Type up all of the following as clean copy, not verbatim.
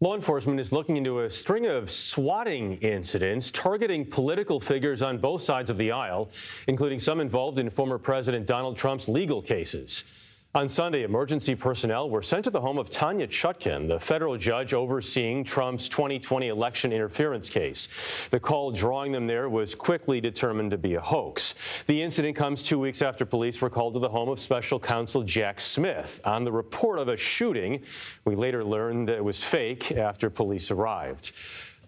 Law enforcement is looking into a string of swatting incidents targeting political figures on both sides of the aisle, including some involved in former President Donald Trump's legal cases. On Sunday, emergency personnel were sent to the home of Tanya Chutkin, the federal judge overseeing Trump's 2020 election interference case. The call drawing them there was quickly determined to be a hoax. The incident comes 2 weeks after police were called to the home of special counsel Jack Smith on the report of a shooting. We later learned that it was fake after police arrived.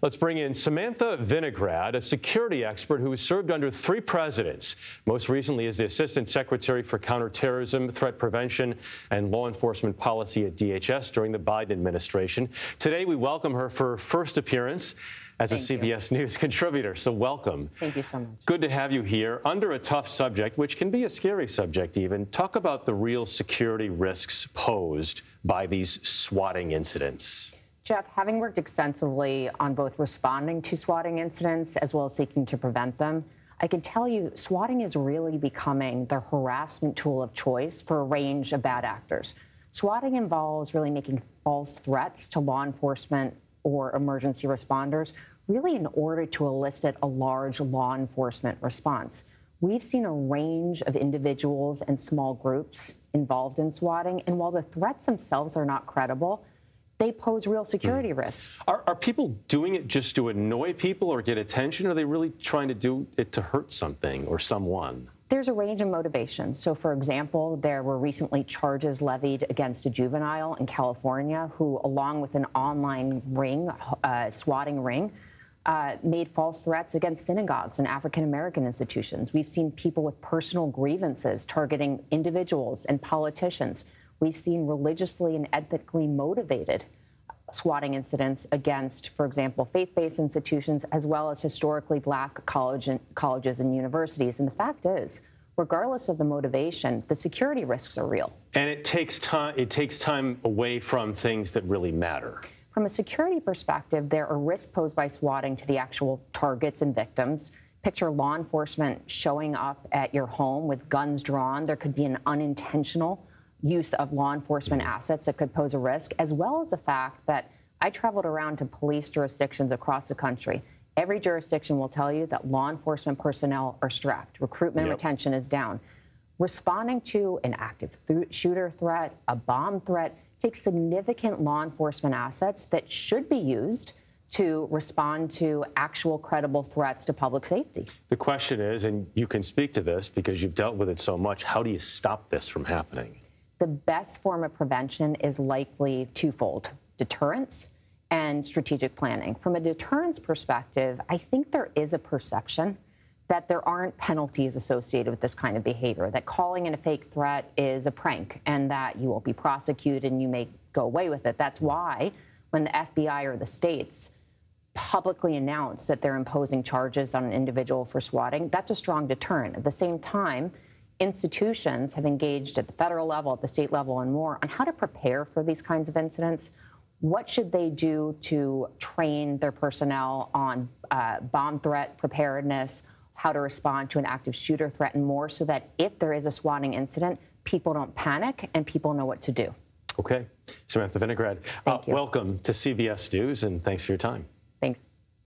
Let's bring in Samantha Vinograd, a security expert who has served under 3 presidents, most recently as the Assistant Secretary for Counterterrorism, Threat Prevention, and Law Enforcement Policy at DHS during the Biden administration. Today, we welcome her for her first appearance as a CBS News contributor, so welcome. Thank you so much. Good to have you here. Under a tough subject, which can be a scary subject even, talk about the real security risks posed by these swatting incidents. Jeff, having worked extensively on both responding to swatting incidents as well as seeking to prevent them, I can tell you swatting is really becoming the harassment tool of choice for a range of bad actors. Swatting involves really making false threats to law enforcement or emergency responders, really in order to elicit a large law enforcement response. We've seen a range of individuals and small groups involved in swatting, and while the threats themselves are not credible, they pose real security risks. Are people doing it just to annoy people or get attention, or are they really trying to do it to hurt something or someone? There's a range of motivations. So, for example, there were recently charges levied against a juvenile in California who, along with an online ring, swatting ring, made false threats against synagogues and African-American institutions. We've seen people with personal grievances targeting individuals and politicians. We've seen religiously and ethnically motivated swatting incidents against, for example, faith-based institutions, as well as historically black colleges and universities. And the fact is, regardless of the motivation, the security risks are real. And it takes time away from things that really matter. From a security perspective, there are risks posed by swatting to the actual targets and victims. Picture law enforcement showing up at your home with guns drawn. There could be an unintentional use of law enforcement assets that could pose a risk, as well as the fact that I traveled around to police jurisdictions across the country. Every jurisdiction will tell you that law enforcement personnel are strapped. Recruitment and retention is down. Responding to an active shooter threat, a bomb threat, takes significant law enforcement assets that should be used to respond to actual credible threats to public safety. The question is, and you can speak to this because you've dealt with it so much, how do you stop this from happening? The best form of prevention is likely twofold: deterrence and strategic planning. From a deterrence perspective, I think there is a perception that there aren't penalties associated with this kind of behavior, that calling in a fake threat is a prank and that you won't be prosecuted and you may go away with it. That's why when the FBI or the states publicly announce that they're imposing charges on an individual for swatting, that's a strong deterrent. At the same time, institutions have engaged at the federal level, at the state level, and more on how to prepare for these kinds of incidents. What should they do to train their personnel on bomb threat preparedness, how to respond to an active shooter threat, and more, so that if there is a swatting incident, people don't panic and people know what to do. Okay. Samantha Vinograd, welcome to CBS News, and thanks for your time. Thanks.